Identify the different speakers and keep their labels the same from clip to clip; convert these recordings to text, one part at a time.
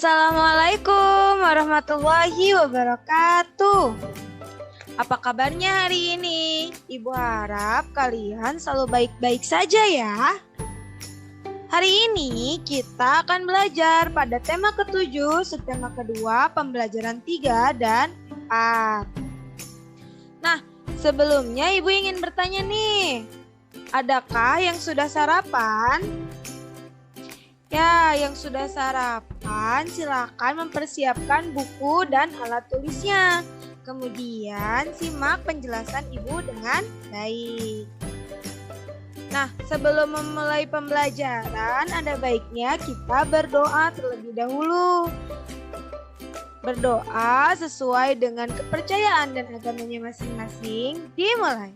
Speaker 1: Assalamualaikum warahmatullahi wabarakatuh. Apa kabarnya hari ini? Ibu harap kalian selalu baik-baik saja ya. Hari ini kita akan belajar pada tema ke-7, subtema kedua, pembelajaran 3 dan 4. Nah, sebelumnya Ibu ingin bertanya nih, adakah yang sudah sarapan? Ya, yang sudah sarapan silakan mempersiapkan buku dan alat tulisnya. Kemudian simak penjelasan Ibu dengan baik. Nah, sebelum memulai pembelajaran, ada baiknya kita berdoa terlebih dahulu. Berdoa sesuai dengan kepercayaan dan agamanya masing-masing. Dimulai.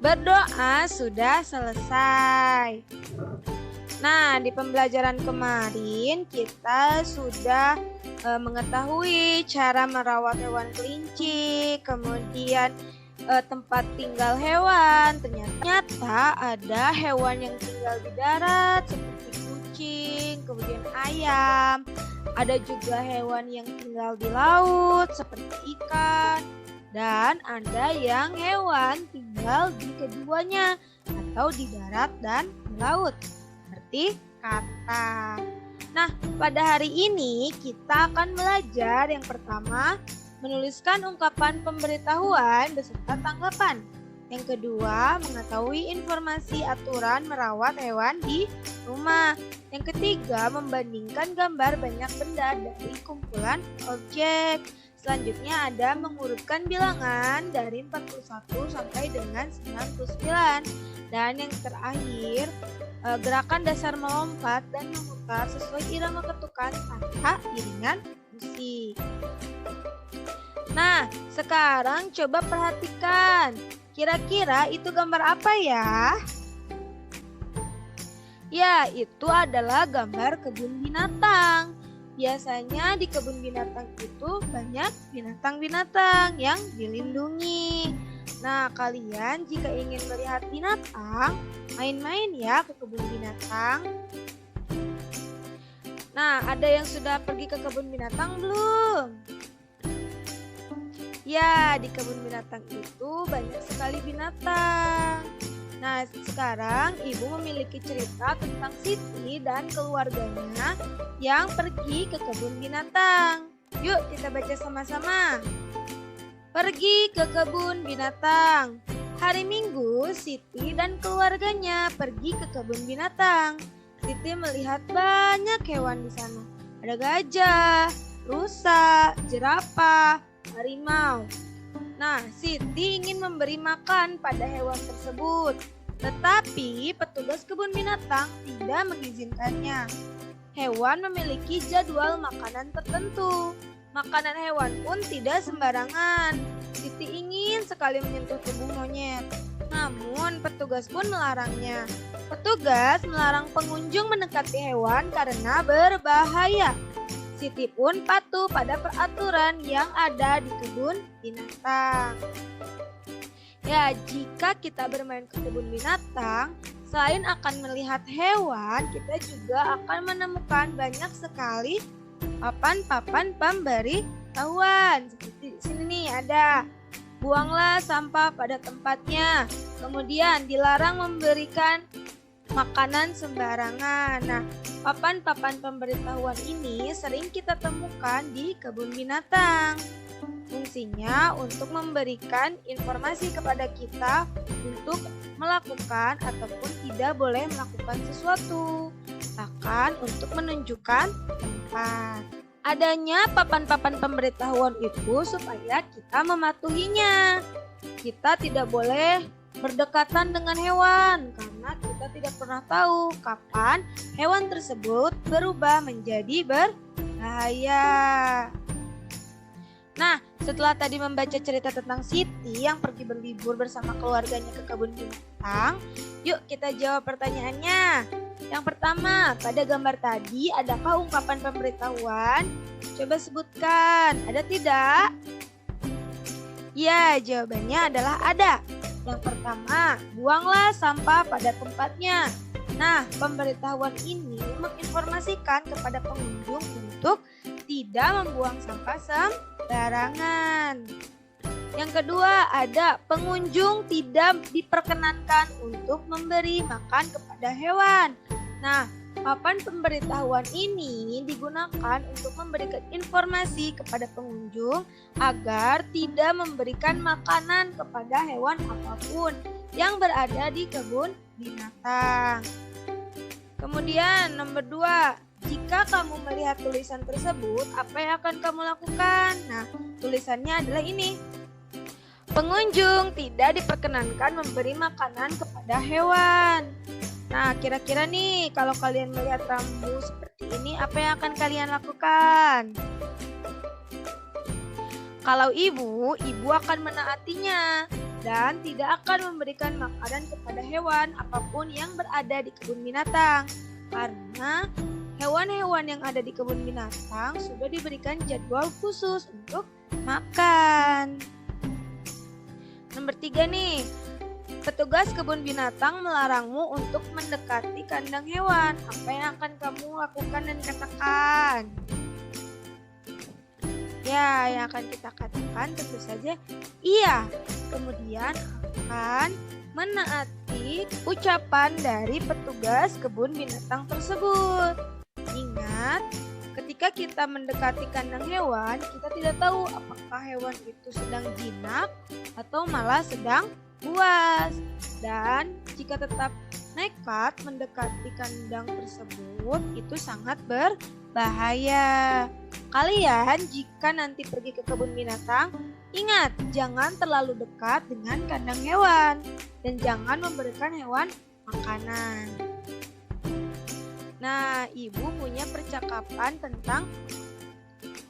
Speaker 1: Berdoa sudah selesai. Nah, di pembelajaran kemarin kita sudah mengetahui cara merawat hewan kelinci, kemudian tempat tinggal hewan. Ternyata ada hewan yang tinggal di darat seperti kucing, kemudian ayam. Ada juga hewan yang tinggal di laut seperti ikan. Dan ada yang hewan tinggal di keduanya atau di darat dan di laut seperti kata. Nah, pada hari ini kita akan belajar yang pertama menuliskan ungkapan pemberitahuan beserta tanggapan. Yang kedua, mengetahui informasi aturan merawat hewan di rumah. Yang ketiga, membandingkan gambar banyak benda dari kumpulan objek. Selanjutnya ada mengurutkan bilangan dari 41 sampai dengan 99. Dan yang terakhir, gerakan dasar melompat dan memutar sesuai irama ketukan tanpa iringan musik. Nah, sekarang coba perhatikan. Kira-kira itu gambar apa ya? Ya, itu adalah gambar kebun binatang. Biasanya di kebun binatang itu banyak binatang-binatang yang dilindungi. Nah, kalian jika ingin melihat binatang, main-main ya ke kebun binatang. Nah, ada yang sudah pergi ke kebun binatang belum? Ya, di kebun binatang itu banyak sekali binatang. Nah, sekarang Ibu memiliki cerita tentang Siti dan keluarganya yang pergi ke kebun binatang. Yuk kita baca sama-sama. Pergi ke kebun binatang. Hari Minggu, Siti dan keluarganya pergi ke kebun binatang. Siti melihat banyak hewan di sana. Ada gajah, rusa, jerapah, harimau. Nah, Siti ingin memberi makan pada hewan tersebut, tetapi petugas kebun binatang tidak mengizinkannya. Hewan memiliki jadwal makanan tertentu. Makanan hewan pun tidak sembarangan. Siti ingin sekali menyentuh tubuh monyet, namun petugas pun melarangnya. Petugas melarang pengunjung mendekati hewan karena berbahaya. Siti pun patuh pada peraturan yang ada di kebun binatang. Ya, jika kita bermain ke kebun binatang, selain akan melihat hewan, kita juga akan menemukan banyak sekali papan-papan pemberitahuan. Seperti di sini nih ada, buanglah sampah pada tempatnya. Kemudian dilarang memberikan makanan sembarangan. Nah, papan-papan pemberitahuan ini sering kita temukan di kebun binatang. Fungsinya untuk memberikan informasi kepada kita untuk melakukan ataupun tidak boleh melakukan sesuatu. Bahkan untuk menunjukkan tempat. Adanya papan-papan pemberitahuan itu supaya kita mematuhinya. Kita tidak boleh berdekatan dengan hewan karena kita tidak pernah tahu kapan hewan tersebut berubah menjadi berbahaya. Nah, setelah tadi membaca cerita tentang Siti yang pergi berlibur bersama keluarganya ke kebun binatang, yuk kita jawab pertanyaannya. Yang pertama, pada gambar tadi adakah ungkapan pemberitahuan? Coba sebutkan, ada tidak? Ya, jawabannya adalah ada. Yang pertama, buanglah sampah pada tempatnya. Nah, pemberitahuan ini menginformasikan kepada pengunjung untuk tidak membuang sampah sembarangan. Yang kedua, ada pengunjung tidak diperkenankan untuk memberi makan kepada hewan. Nah, papan pemberitahuan ini digunakan untuk memberikan informasi kepada pengunjung agar tidak memberikan makanan kepada hewan apapun yang berada di kebun binatang. Kemudian nomor 2, jika kamu melihat tulisan tersebut, apa yang akan kamu lakukan? Nah, tulisannya adalah ini. Pengunjung tidak diperkenankan memberi makanan kepada hewan. Nah, kira-kira nih kalau kalian melihat rambu seperti ini, apa yang akan kalian lakukan? Kalau ibu akan menaatinya dan tidak akan memberikan makanan kepada hewan apapun yang berada di kebun binatang. Karena hewan-hewan yang ada di kebun binatang sudah diberikan jadwal khusus untuk makan. Nomor 3 nih, petugas kebun binatang melarangmu untuk mendekati kandang hewan. Apa yang akan kamu lakukan dan katakan? Ya, yang akan kita katakan tentu saja iya. Kemudian akan menaati ucapan dari petugas kebun binatang tersebut. Ingat, ketika kita mendekati kandang hewan, kita tidak tahu apakah hewan itu sedang jinak atau malah sedang buas. Dan jika tetap nekat mendekati kandang tersebut, itu sangat berbahaya. Kalian jika nanti pergi ke kebun binatang, ingat jangan terlalu dekat dengan kandang hewan dan jangan memberikan hewan makanan. Nah, ibu punya percakapan tentang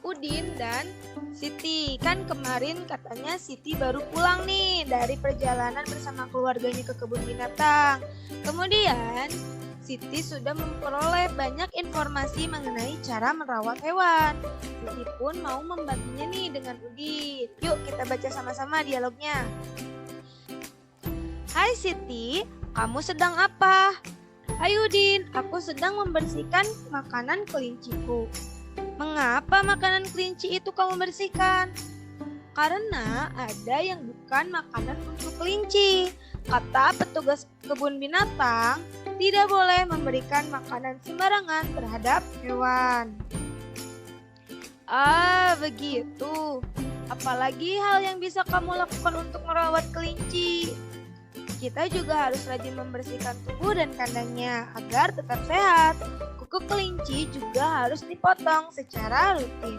Speaker 1: Udin dan Siti. Kan kemarin katanya Siti baru pulang nih dari perjalanan bersama keluarganya ke kebun binatang. Kemudian Siti sudah memperoleh banyak informasi mengenai cara merawat hewan. Siti pun mau membantunya nih dengan Udin. Yuk kita baca sama-sama dialognya. Hai Siti, kamu sedang apa? Hai Udin, aku sedang membersihkan makanan kelinciku. Mengapa makanan kelinci itu kamu bersihkan? Karena ada yang bukan makanan untuk kelinci. Kata petugas kebun binatang, tidak boleh memberikan makanan sembarangan terhadap hewan. Ah, begitu. Apalagi hal yang bisa kamu lakukan untuk merawat kelinci? Kita juga harus rajin membersihkan tubuh dan kandangnya agar tetap sehat. Kuku kelinci juga harus dipotong secara rutin.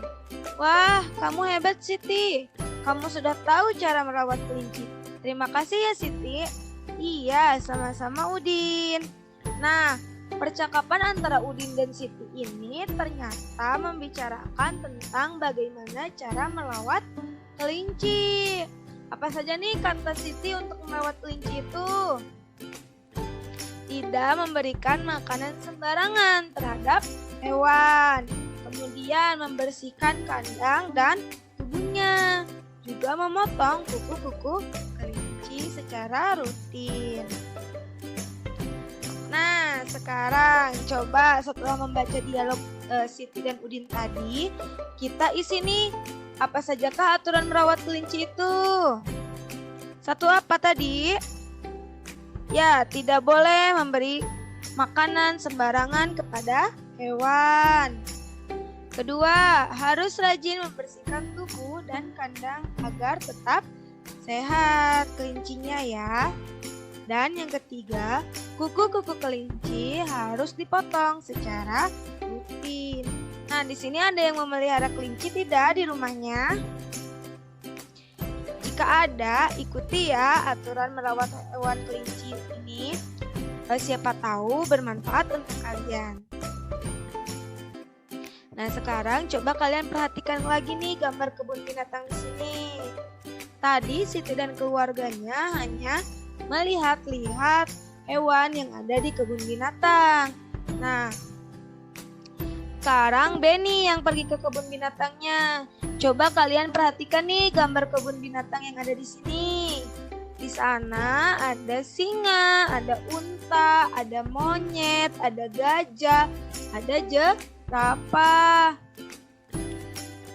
Speaker 1: Wah, kamu hebat Siti. Kamu sudah tahu cara merawat kelinci. Terima kasih ya Siti. Iya, sama-sama Udin. Nah, percakapan antara Udin dan Siti ini ternyata membicarakan tentang bagaimana cara merawat kelinci. Apa saja nih kata Siti untuk merawat kelinci itu? Tidak memberikan makanan sembarangan terhadap hewan. Kemudian membersihkan kandang dan tubuhnya. Juga memotong kuku-kuku kelinci secara rutin. Nah, sekarang coba setelah membaca dialog Siti dan Udin tadi, kita isi nih apa sajakah aturan merawat kelinci itu? Satu apa tadi? Ya, tidak boleh memberi makanan sembarangan kepada hewan. Kedua, harus rajin membersihkan tubuh dan kandang agar tetap sehat kelincinya ya. Dan yang ketiga, kuku-kuku kelinci harus dipotong secara rutin. Nah, di sini ada yang memelihara kelinci tidak di rumahnya? Jika ada, ikuti ya aturan merawat hewan kelinci ini. Siapa tahu bermanfaat untuk kalian. Nah, sekarang coba kalian perhatikan lagi nih gambar kebun binatang di sini. Tadi Siti dan keluarganya hanya melihat-lihat hewan yang ada di kebun binatang. Nah, Sekarang Benny yang pergi ke kebun binatangnya. Coba kalian perhatikan nih gambar kebun binatang yang ada di sini. Di sana ada singa, ada unta, ada monyet, ada gajah, ada jerapah.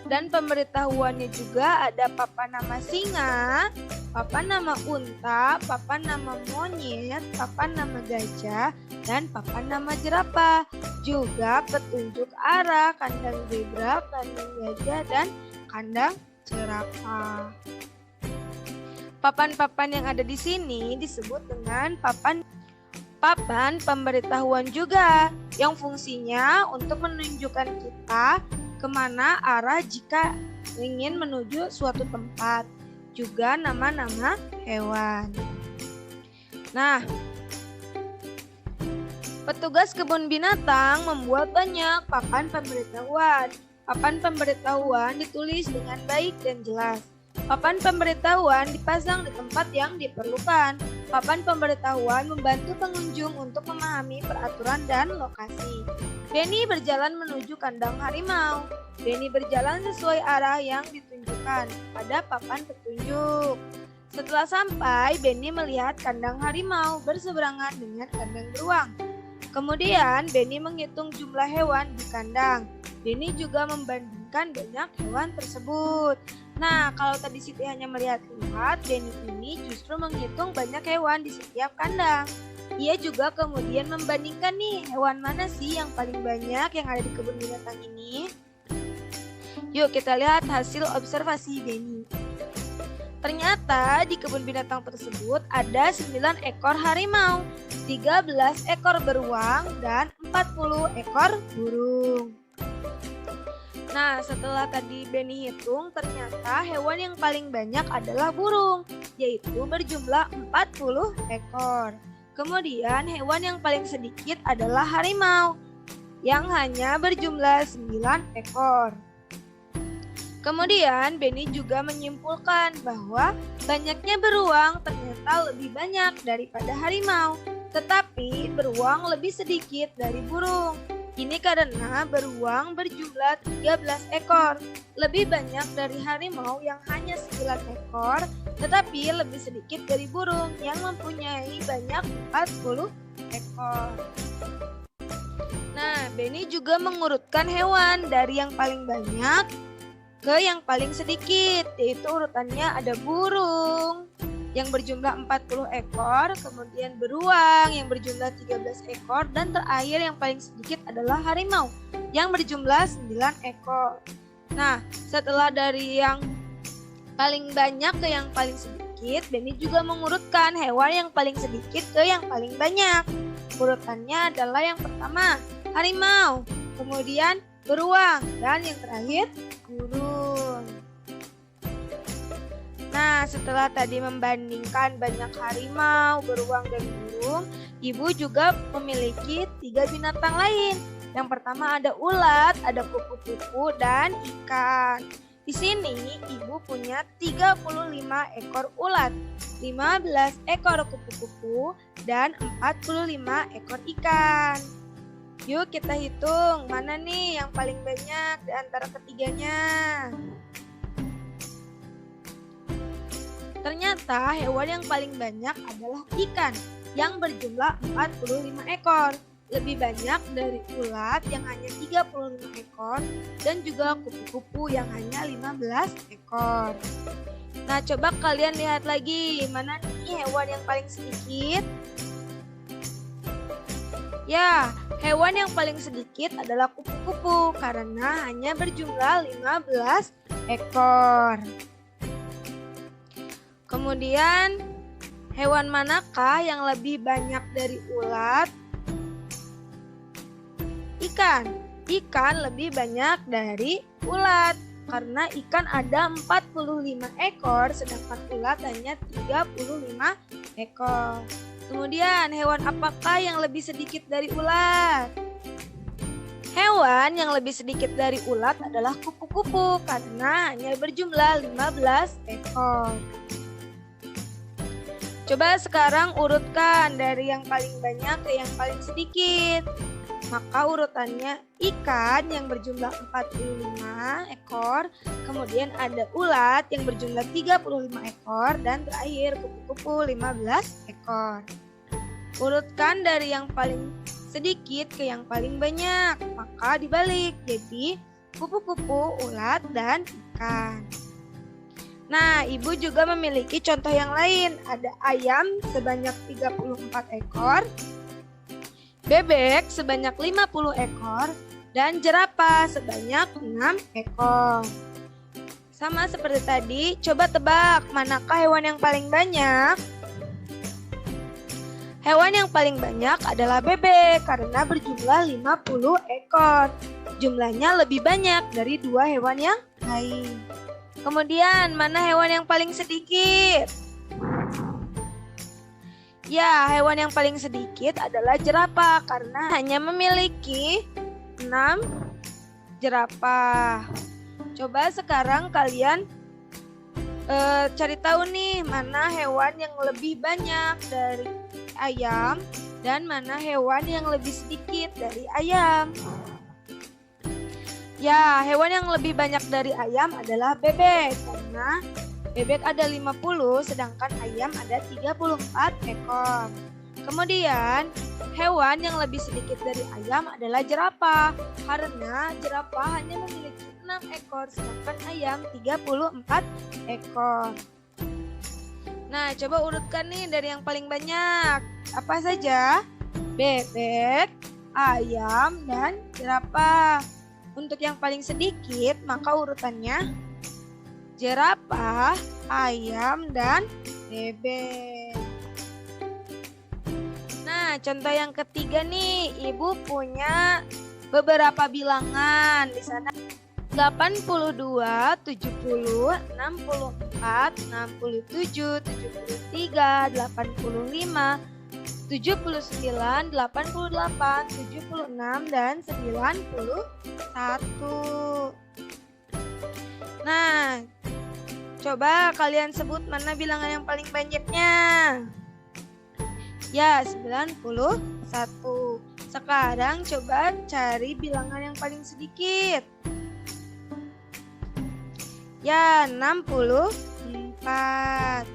Speaker 1: Dan pemberitahuannya juga ada papan nama singa, papan nama unta, papan nama monyet, papan nama gajah, dan papan nama jerapah. Juga petunjuk arah kandang zebra, kandang gajah, dan kandang jerapah. Papan-papan yang ada di sini disebut dengan papan pemberitahuan juga, yang fungsinya untuk menunjukkan kita kemana arah jika ingin menuju suatu tempat. Juga nama-nama hewan. Nah, petugas kebun binatang membuat banyak papan pemberitahuan. Papan pemberitahuan ditulis dengan baik dan jelas. Papan pemberitahuan dipasang di tempat yang diperlukan. Papan pemberitahuan membantu pengunjung untuk memahami peraturan dan lokasi. Benny berjalan menuju kandang harimau. Benny berjalan sesuai arah yang ditunjukkan pada papan petunjuk. Setelah sampai, Benny melihat kandang harimau berseberangan dengan kandang beruang. Kemudian, Benny menghitung jumlah hewan di kandang. Benny juga membandingkan banyak hewan tersebut. Nah, kalau tadi Siti hanya melihat-lihat, Benny ini justru menghitung banyak hewan di setiap kandang. Ia juga kemudian membandingkan nih, hewan mana sih yang paling banyak yang ada di kebun binatang ini. Yuk kita lihat hasil observasi Benny. Ternyata di kebun binatang tersebut ada 9 ekor harimau, 13 ekor beruang, dan 40 ekor burung. Nah, setelah tadi Benny hitung, ternyata hewan yang paling banyak adalah burung, yaitu berjumlah 40 ekor. Kemudian hewan yang paling sedikit adalah harimau, yang hanya berjumlah 9 ekor. Kemudian Benny juga menyimpulkan bahwa banyaknya beruang ternyata lebih banyak daripada harimau, tetapi beruang lebih sedikit dari burung. Ini karena beruang berjumlah 13 ekor, lebih banyak dari harimau yang hanya 9 ekor, tetapi lebih sedikit dari burung yang mempunyai banyak 40 ekor. Nah, Benny juga mengurutkan hewan dari yang paling banyak ke yang paling sedikit, yaitu urutannya ada burung yang berjumlah 40 ekor, kemudian beruang yang berjumlah 13 ekor, dan terakhir yang paling sedikit adalah harimau yang berjumlah 9 ekor. Nah, setelah dari yang paling banyak ke yang paling sedikit, Benny juga mengurutkan hewan yang paling sedikit ke yang paling banyak. Urutannya adalah yang pertama, harimau, kemudian beruang, dan yang terakhir, burung. Nah, setelah tadi membandingkan banyak harimau, beruang, dan burung, Ibu juga memiliki 3 binatang lain. Yang pertama ada ulat, ada kupu-kupu, dan ikan. Di sini Ibu punya 35 ekor ulat, 15 ekor kupu-kupu, dan 45 ekor ikan. Yuk kita hitung mana nih yang paling banyak di antara ketiganya. Ternyata hewan yang paling banyak adalah ikan yang berjumlah 45 ekor. Lebih banyak dari ulat yang hanya 35 ekor dan juga kupu-kupu yang hanya 15 ekor. Nah, coba kalian lihat lagi mana nih hewan yang paling sedikit. Ya, hewan yang paling sedikit adalah kupu-kupu karena hanya berjumlah 15 ekor. Kemudian, hewan manakah yang lebih banyak dari ulat? Ikan. Ikan lebih banyak dari ulat karena ikan ada 45 ekor sedangkan ulat hanya 35 ekor. Kemudian, hewan apakah yang lebih sedikit dari ulat? Hewan yang lebih sedikit dari ulat adalah kupu-kupu karena hanya berjumlah 15 ekor. Coba sekarang urutkan dari yang paling banyak ke yang paling sedikit. maka urutannya ikan yang berjumlah 45 ekor, kemudian ada ulat yang berjumlah 35 ekor, dan terakhir kupu-kupu 15 ekor. Urutkan dari yang paling sedikit ke yang paling banyak, maka dibalik, jadi kupu-kupu, ulat, dan ikan. Nah, Ibu juga memiliki contoh yang lain. Ada ayam sebanyak 34 ekor, bebek sebanyak 50 ekor, dan jerapah sebanyak 6 ekor. Sama seperti tadi, coba tebak manakah hewan yang paling banyak? Hewan yang paling banyak adalah bebek karena berjumlah 50 ekor. Jumlahnya lebih banyak dari dua hewan yang lain. Kemudian, mana hewan yang paling sedikit? Ya, hewan yang paling sedikit adalah jerapah karena hanya memiliki 6 jerapah. Coba sekarang kalian cari tahu nih mana hewan yang lebih banyak dari ayam dan mana hewan yang lebih sedikit dari ayam. Ya, hewan yang lebih banyak dari ayam adalah bebek karena bebek ada 50 sedangkan ayam ada 34 ekor. Kemudian, hewan yang lebih sedikit dari ayam adalah jerapah karena jerapah hanya memiliki 6 ekor sedangkan ayam 34 ekor. Nah, coba urutkan nih dari yang paling banyak. Apa saja? Bebek, ayam, dan jerapah. Untuk yang paling sedikit, maka urutannya jerapah, ayam, dan bebek. Nah, contoh yang ketiga nih, Ibu punya beberapa bilangan di sana. 82, 70, 64, 67, 73, 85, 79, 88, 76, dan 91. Nah, coba kalian sebut mana bilangan yang paling banyaknya. Ya, 91. Sekarang coba cari bilangan yang paling sedikit. Ya, 64.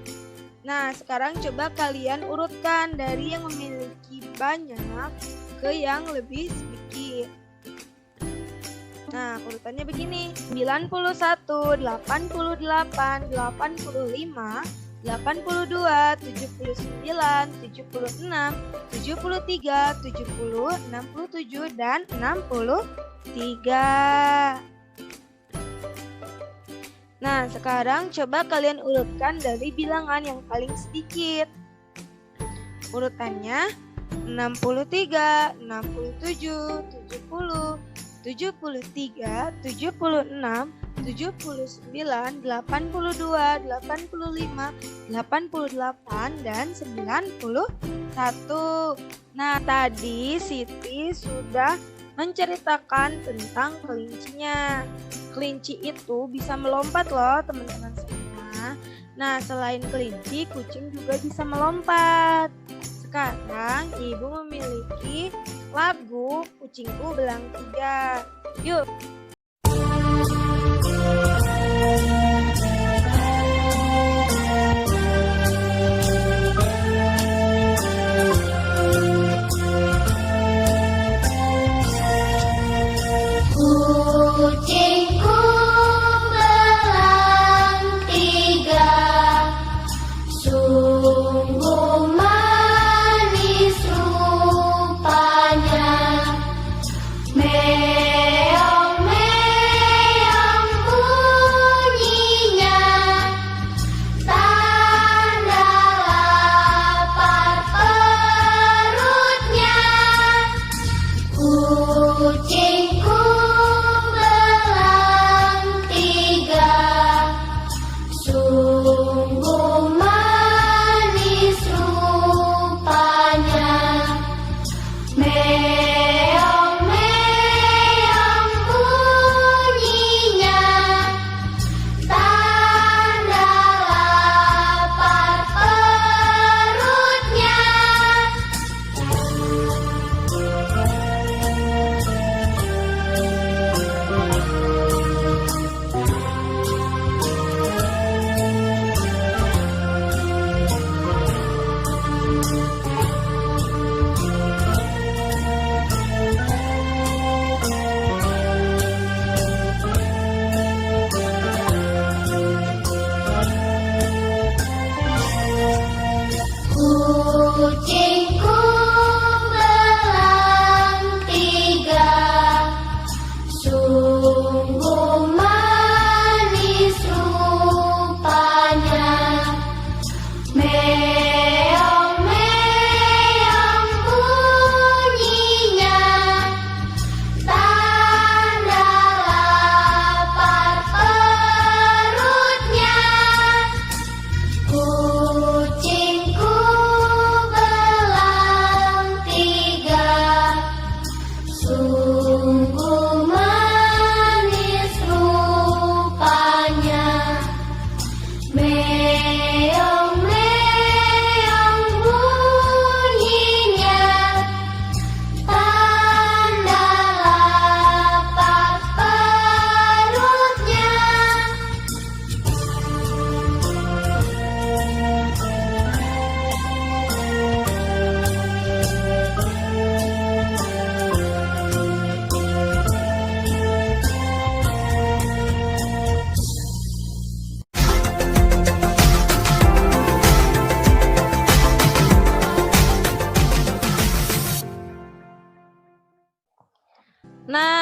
Speaker 1: Nah, sekarang coba kalian urutkan dari yang memiliki banyak ke yang lebih sedikit. Nah, urutannya begini. 91, 88, 85, 82, 79, 76, 73, 70, 67, dan 63. Nah, sekarang coba kalian urutkan dari bilangan yang paling sedikit. Urutannya 63, 67, 70, 73, 76, 79, 82, 85, 88, dan 91. Nah, tadi Siti sudah menceritakan tentang kelincinya. Kelinci itu bisa melompat loh teman-teman semua. Nah, selain kelinci, kucing juga bisa melompat. Sekarang Ibu memiliki lagu Kucingku Belang 3. Yuk.
Speaker 2: Kucingku belang 3, sungguh manis rupanya. Meong, meong.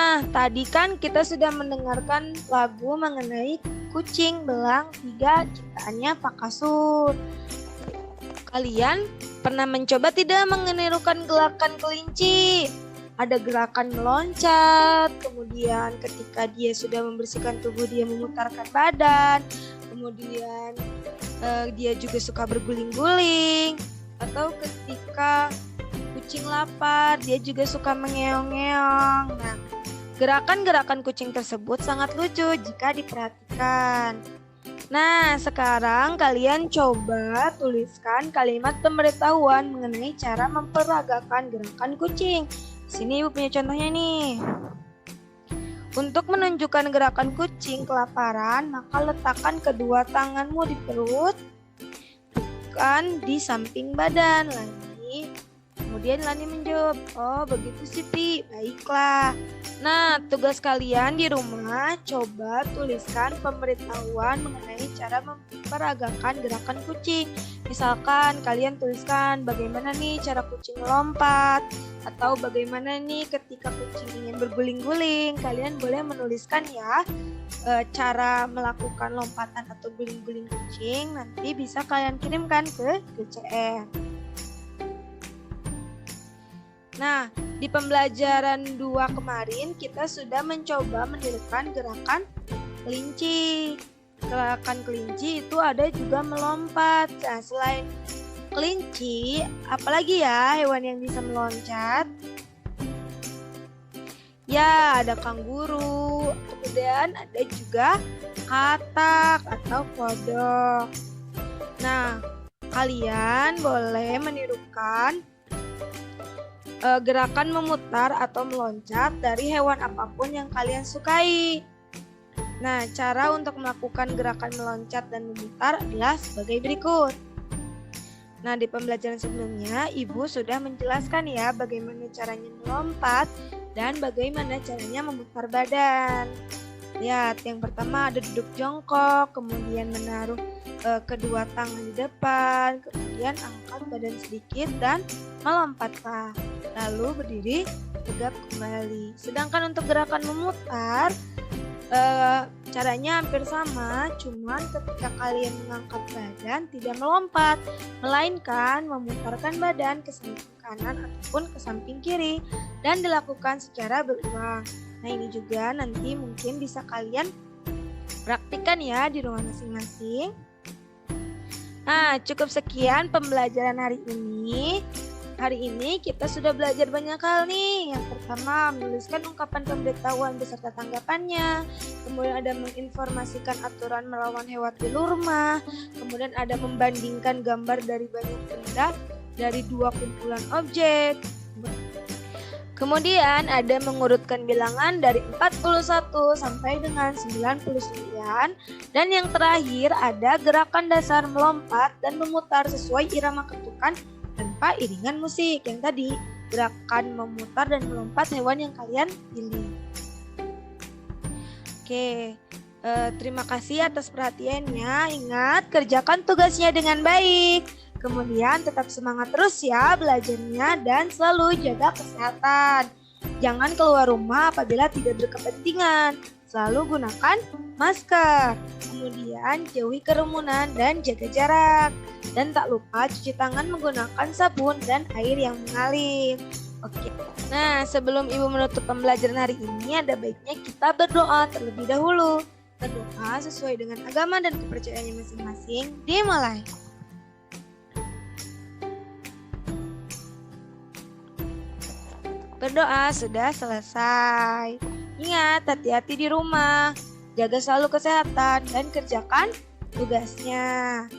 Speaker 1: Nah, tadi kan kita sudah mendengarkan lagu mengenai kucing belang 3 ciptaannya Pak Kasur. Kalian pernah mencoba tidak menirukan gerakan kelinci? Ada gerakan meloncat, kemudian ketika dia sudah membersihkan tubuh dia memutarkan badan, kemudian dia juga suka berguling-guling, atau ketika kucing lapar dia juga suka mengeong-ngeong. Nah, gerakan-gerakan kucing tersebut sangat lucu jika diperhatikan. Nah, sekarang kalian coba tuliskan kalimat pemberitahuan mengenai cara memperagakan gerakan kucing. Sini Ibu punya contohnya nih. Untuk menunjukkan gerakan kucing kelaparan, maka letakkan kedua tanganmu di perut, bukan di samping badan. Kemudian Lani menjawab, oh begitu sih Pi, baiklah. Nah, tugas kalian di rumah coba tuliskan pemberitahuan mengenai cara memperagakan gerakan kucing. Misalkan kalian tuliskan bagaimana nih cara kucing melompat, atau bagaimana nih ketika kucing ingin berguling-guling. Kalian boleh menuliskan ya cara melakukan lompatan atau guling-guling kucing. Nanti bisa kalian kirimkan ke GCR. Nah, di pembelajaran 2 kemarin kita sudah mencoba menirukan gerakan kelinci. Gerakan kelinci itu ada juga melompat. Nah, selain kelinci, apalagi ya hewan yang bisa meloncat? Ya, ada kanguru. Kemudian ada juga katak atau kodok. Nah, kalian boleh menirukan gerakan memutar atau meloncat dari hewan apapun yang kalian sukai. Nah, cara untuk melakukan gerakan meloncat dan memutar adalah sebagai berikut. Nah, di pembelajaran sebelumnya, Ibu sudah menjelaskan ya bagaimana caranya melompat dan bagaimana caranya memutar badan. Lihat, yang pertama ada duduk jongkok, kemudian menaruh kedua tangan di depan, kemudian angkat badan sedikit dan melompatlah. Lalu berdiri tegap kembali. Sedangkan untuk gerakan memutar, caranya hampir sama, cuman ketika kalian mengangkat badan tidak melompat, melainkan memutarkan badan ke samping kanan ataupun ke samping kiri dan dilakukan secara berulang. Nah, ini juga nanti mungkin bisa kalian praktikkan ya di rumah masing-masing. Nah, cukup sekian pembelajaran hari ini. Hari ini kita sudah belajar banyak hal nih. Yang pertama, menuliskan ungkapan pemberitahuan beserta tanggapannya. Kemudian ada menginformasikan aturan melawan hewan di rumah. Kemudian ada membandingkan gambar dari banyak benda dari 2 kumpulan objek. Kemudian ada mengurutkan bilangan dari 41 sampai dengan 99. Dan yang terakhir ada gerakan dasar melompat dan memutar sesuai irama ketukan tanpa iringan musik. Yang tadi gerakan memutar dan melompat hewan yang kalian pilih. Oke, terima kasih atas perhatiannya. Ingat, kerjakan tugasnya dengan baik. Kemudian tetap semangat terus ya belajarnya dan selalu jaga kesehatan. Jangan keluar rumah apabila tidak berkepentingan. Selalu gunakan masker. Kemudian jauhi kerumunan dan jaga jarak. Dan tak lupa cuci tangan menggunakan sabun dan air yang mengalir. Oke. Nah, sebelum Ibu menutup pembelajaran hari ini, ada baiknya kita berdoa terlebih dahulu. Berdoa sesuai dengan agama dan kepercayaannya masing-masing. Dimulai. Berdoa sudah selesai. Ingat, hati-hati di rumah. Jaga selalu kesehatan dan kerjakan tugasnya.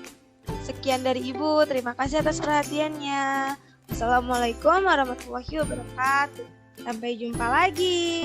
Speaker 1: Sekian dari Ibu. Terima kasih atas perhatiannya. Wassalamualaikum warahmatullahi wabarakatuh. Sampai jumpa lagi.